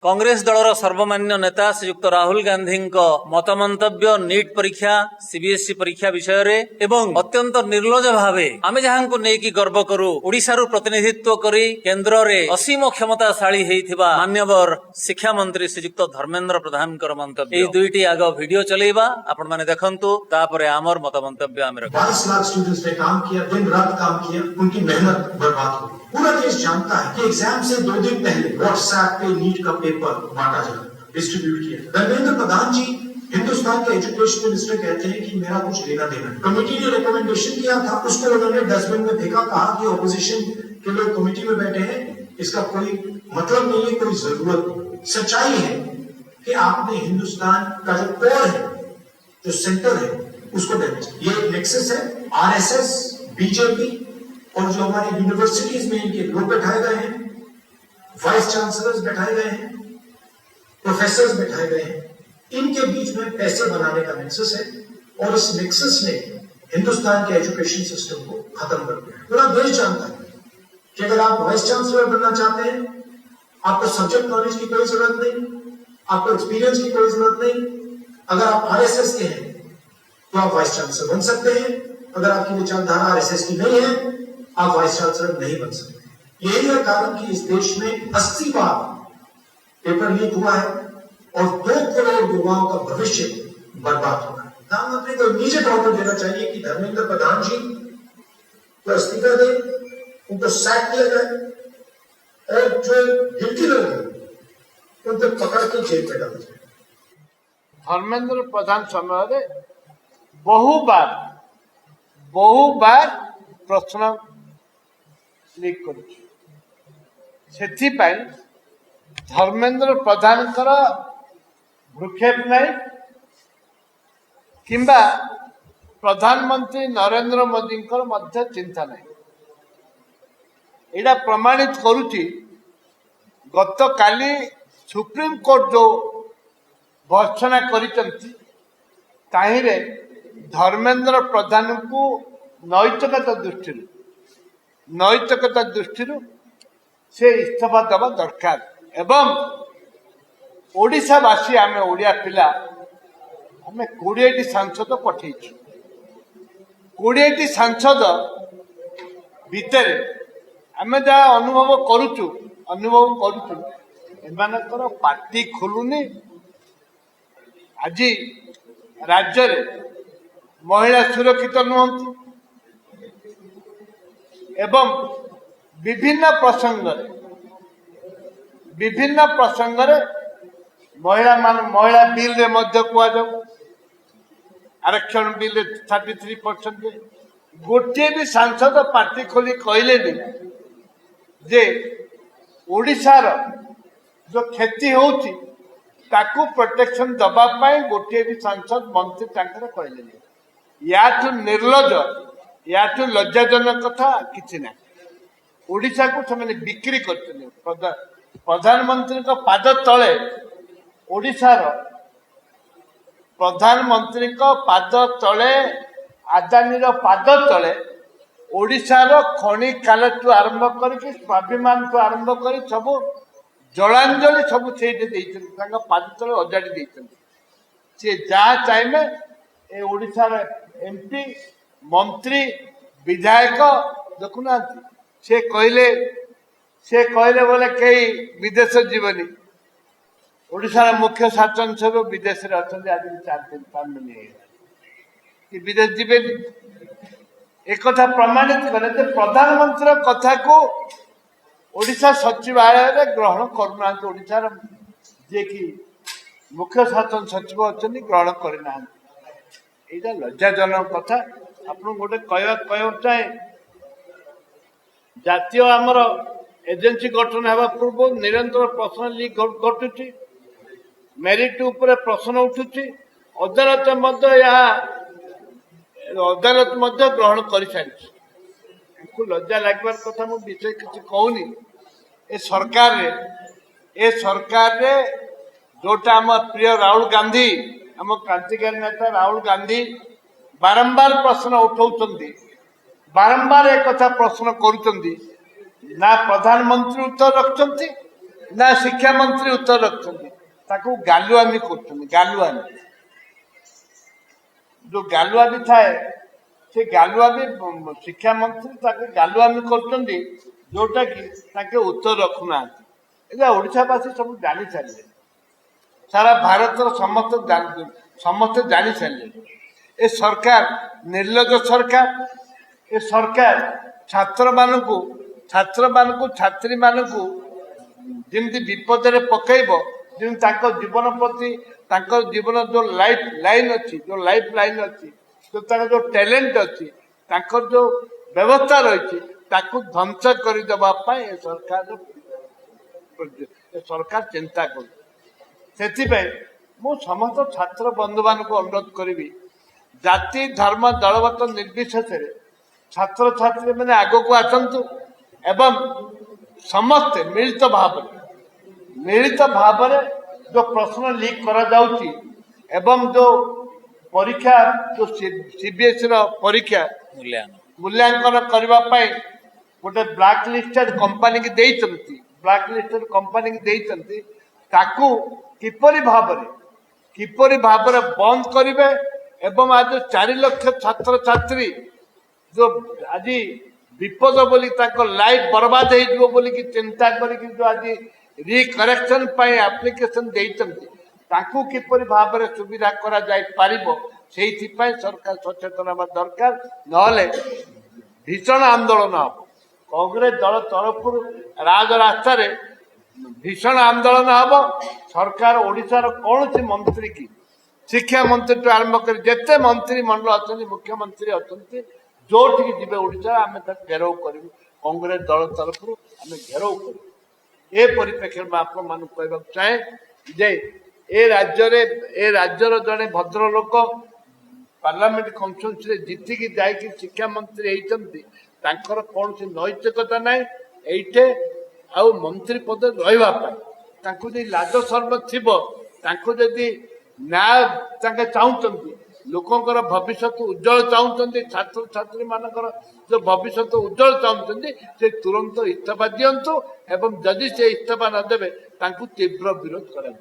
कांग्रेस दलर सर्वमान्य नेता श्रीयुक्त राहुल गांधी मतमंतव्य नीट परीक्षा सीबीएसई परीक्षा विषय रे एवं अत्यंत निर्लज भावे आमे जहां नेकी गर्व करू ओडिशारू प्रतिनिधित्व करी केंद्र रे असीम क्षमताशाली हेइथिबा मान्यवर शिक्षा मंत्री श्रीयुक्त धर्मेंद्र प्रधान मंतव्य एई दुईटी आग वीडियो चलेबा आपण माने देखंतु तापरे आमर मतमंतव्य आमे रखु। 22 लाख स्टूडेंट्स ने काम किया, दिन रात काम किया, उनकी मेहनत बर्बाद हो। पूरा देश जानता है कि एग्जाम से 2 दिन पहले व्हाट्सएप पे नीट का पेपर बांटा जाए, डिस्ट्रीब्यूट किया। धर्मेंद्र प्रधान जी हिंदुस्तान के एजुकेशन मिनिस्टर कहते हैं कि मेरा कुछ लेना देना। कमेटी ने रिकमेंडेशन किया था, उसको उन्होंने डस्टबिन में फेंका, कहा कि ऑपोजिशन के लोग कमेटी में बैठे हैं, इसका कोई मतलब नहीं है, कोई जरूरत नहीं। सच्चाई है कि आपने हिंदुस्तान का जो कोर है, जो सेंटर है, उसको डैमेज। ये नेक्सस है, आरएसएस, बीजेपी और जो हमारी यूनिवर्सिटीज में इनके लोग बैठाए गए हैं, वाइस चांसलर्स बैठाए गए हैं, प्रोफेसर्स बैठाए गए हैं, इनके बीच में पैसे बनाने का नेक्सस है और इस नेक्सस ने हिंदुस्तान के एजुकेशन सिस्टम को खत्म कर दिया। पूरा देश जानता है कि अगर आप वाइस चांसलर बनना चाहते हैं, आपको सब्जेक्ट नॉलेज की कोई जरूरत नहीं, आपको एक्सपीरियंस की कोई जरूरत नहीं। अगर आप आरएसएस के हैं तो आप वाइस चांसलर बन सकते हैं, अगर आपकी विचारधारा आरएसएस की नहीं है, आप वाइस चांसलर नहीं बन सकते। यही है कारण कि इस देश में 80 बार पेपर लीक हुआ है और 2 करोड़ युवाओं का भविष्य बर्बाद हुआ है। प्रधानमंत्री को इमीडिएट ऑर्डर देना चाहिए कि धर्मेंद्र प्रधान जी को इस्तीफा दें, उनको सैक किया जाए और जो गिल्टी लोग हैं उनको पकड़ के जेल में डाला जाए। धर्मेंद्र प्रधान समय बहुबार प्रश्न लीक कर धर्मेंद्र प्रधान भ्रुक्षेप नहीं किंबा प्रधानमंत्री नरेंद्र मोदी चिंता नहीं। यहाँ प्रमाणित करुच्ची गत काली सुप्रीम कोर्ट जो भर्सना करिसंती ताहिरे धर्मेंद्र प्रधान को नैतिकता दृष्टि से इस्तीफा दबा दरकार एवं ओडिशावासी आम ओडिया पिला आम 20 सांसद पठेचु 20 सांसद भितर आम जहाँ अनुभव करुचु एमानकर पार्टी खोलुनी। आज राज्य रे महिला सुरक्षित नुहंती एवं विभिन्न प्रसंग महिला बिल रे मध्य कहुँ आरक्षण बिल 33% गोटे भी सांसद पार्टी खोली कहले जे ओडिशार जो क्षति होती ताकू प्रोटेक्शन दबा पाई गोटे भी सांसद मंत्री कहले। याठू निर्लज याठू लज्जाजनक कथा किसी ना। ओडिशा को से बिक्री कर प्रधानमंत्री पाद तले ओडिशार प्रधानमंत्री पाद तले आदानी पाद तले ओडिशार खनि कालू आरंभ करके स्वाभिमान को आरंभ कर सब जलांजलि सब पाद तले अजाड़ी सी जहाँ चाहिए ए ओडिशार एमपी मंत्री विधायक देखुना से कहले बोले कई विदेश जीवनी ओडिशार मुख्य शासन सब विदेश आज 4-5 दिन कि विदेश जीवे एक प्रमाणित कले प्रधानमंत्री कथा को ओडिशा सचिवालय ग्रहण करूना। ओडिशार जे कि मुख्य शासन सचिव अच्छा ग्रहण करना। यहाँ लज्जाजनक कथा आप गोटे कह चाहे जातीय आमर एजेन्सी गठन होगा पूर्व निरंतर प्रश्न लीक घटुची मेरिट उपर प्रश्न उठुची अदालत ग्रहण कर सारी लज्जा लगे कथा मु विषय किसी कहूनी। ए सरकार रे जोटा आम प्रिय राहुल गांधी आम क्रांतिकारी नेता राहुल गांधी बारंबार प्रश्न उठाउछन्ती बारंबार एक कथा प्रश्न करुचंती ना प्रधानमंत्री उत्तर रखुचंती ନା ଶିକ୍ଷା ମନ୍ତ୍ରୀ ଉତ୍ତର ରଖୁଛନ୍ତି ତାକୁ ଗାଲୁଆମି କରୁଛନ୍ତି। ଗାଲୁଆମି ଯୋଉ ଗାଲୁଆମି ଥାଏ ସେ ଗାଲୁଆମି ଶିକ୍ଷା ମନ୍ତ୍ରୀ ତାକୁ ଗାଲୁଆମି କରୁଛନ୍ତି, ଯୋଉଟା କି ତାଙ୍କେ ଉତ୍ତର ରଖୁନାହାନ୍ତି। ଏଇଟା ଓଡ଼ିଶାବାସୀ ସବୁ ଜାଣି ସାରିଲେ, ସାରା ଭାରତର ସମସ୍ତେ ଜାଣି ସାରିଲେ। ଏ ସରକାର ନିର୍ଲଜ ସରକାର। ଏ ସରକାର ଛାତ୍ରୀମାନଙ୍କୁ ଯେମିତି ବିପଦରେ ପକାଇବ, ଯେମିତି ତାଙ୍କ ଜୀବନ ପ୍ରତି ତାଙ୍କ ଜୀବନ ଯୋଉ ଲାଇଫ ଲାଇନ ଅଛି, ଯୋଉ ତାଙ୍କର ଯୋଉ ଟ୍ୟାଲେଣ୍ଟ ଅଛି, ତାଙ୍କର ଯୋଉ ବ୍ୟବସ୍ଥା ରହିଛି, ତାକୁ ଧ୍ୱଂସ କରିଦେବା ପାଇଁ ଏ ସରକାର ଚିନ୍ତା କରୁଛି। ସେଥିପାଇଁ ମୁଁ ସମସ୍ତ ଛାତ୍ର ବନ୍ଧୁମାନଙ୍କୁ ଅନୁରୋଧ କରିବି, ଜାତି ଧର୍ମ ଦଳଗତ ନିର୍ବିଶେଷରେ ଛାତ୍ରଛାତ୍ରୀ ମାନେ ଆଗକୁ ଆସନ୍ତୁ ଏବଂ ସମସ୍ତେ ମିଳିତ ଭାବରେ ଯୋଉ ପ୍ରଶ୍ନ ଲିକ୍ କରାଯାଉଛି ଏବଂ ଯୋଉ ପରୀକ୍ଷା ଯୋଉ CBSE ର ପରୀକ୍ଷା ମୂଲ୍ୟାଙ୍କନ କରିବା ପାଇଁ ଗୋଟେ ବ୍ଲାକ୍ ଲିଷ୍ଟେଡ କମ୍ପାନୀ କି ଦେଇଛନ୍ତି, ତାକୁ କିପରି ଭାବରେ ବନ୍ଦ କରିବେ ଏବଂ ଆଜି 4 ଲକ୍ଷ ଛାତ୍ରଛାତ୍ରୀ ଯୋଉ ଆଜି ବିପଦ ବୋଲି ତାଙ୍କ ଲାଇଫ ବର୍ବାଦ ହେଇଯିବ ବୋଲିକି ଚିନ୍ତା କରିକି ଯୋଉ ଆଜି ରିକରେକ୍ସନ ପାଇଁ ଆପ୍ଲିକେସନ ଦେଇଛନ୍ତି, ତାଙ୍କୁ କିପରି ଭାବରେ ସୁବିଧା କରାଯାଇପାରିବ, ସେଇଥିପାଇଁ ସରକାର ସଚେତନ ହେବା ଦରକାର। ନହେଲେ ଭୀଷଣ ଆନ୍ଦୋଳନ ହବ। କଂଗ୍ରେସ ଦଳ ତରଫରୁ ରାଜରାସ୍ତାରେ ଭୀଷଣ ଆନ୍ଦୋଳନ ହବ। ସରକାର ଓଡ଼ିଶାର କୌଣସି ମନ୍ତ୍ରୀ କି ଶିକ୍ଷା ମନ୍ତ୍ରୀଠୁ ଆରମ୍ଭ କରି ଯେତେ ମନ୍ତ୍ରୀ ମଣ୍ଡଳ ଅଛନ୍ତି, ମୁଖ୍ୟମନ୍ତ୍ରୀ ଅଛନ୍ତି, ଯୋଉଠିକି ଯିବେ ଓଡ଼ିଶା ଆମେ ତାକୁ ଘେରାଉ କରିବୁ। କଂଗ୍ରେସ ଦଳ ତରଫରୁ ଆମେ ଘେରାଉ କରିବୁ। ଏ ପରିପ୍ରେକ୍ଷୀରେ ମୁଁ ଆପଣମାନଙ୍କୁ କହିବାକୁ ଚାହେଁ ଯେ ଏ ରାଜ୍ୟର ଜଣେ ଭଦ୍ରଲୋକ ପାର୍ଲାମେଣ୍ଟ କନଷ୍ଟିଚ୍ୟୁଏନ୍ସିରେ ଜିତିକି ଯାଇକି ଶିକ୍ଷା ମନ୍ତ୍ରୀ ହେଇଛନ୍ତି, ତାଙ୍କର କୌଣସି ନୈତିକତା ନାହିଁ ଏଇଠି ଆଉ ମନ୍ତ୍ରୀ ପଦରେ ରହିବା ପାଇଁ। ତାଙ୍କୁ ଯଦି ଲାଜ ଶର୍ମ ଥିବ, ତାଙ୍କୁ ଯଦି ନ୍ୟାୟ ତାଙ୍କେ ଚାହୁଁଛନ୍ତି, ଲୋକଙ୍କର ଭବିଷ୍ୟତ ଉଜ୍ଜଳ ଚାହୁଁଛନ୍ତି, ଛାତ୍ରଛାତ୍ରୀ ମାନଙ୍କର ଯୋଉ ଭବିଷ୍ୟତ ଉଜ୍ଜଳ ଚାହୁଁଛନ୍ତି, ସେ ତୁରନ୍ତ ଇସ୍ତଫା ଦିଅନ୍ତୁ ଏବଂ ଯଦି ସେ ଇସ୍ତଫା ନ ଦେବେ ତାଙ୍କୁ ତୀବ୍ର ବିରୋଧ କରାଯିବ।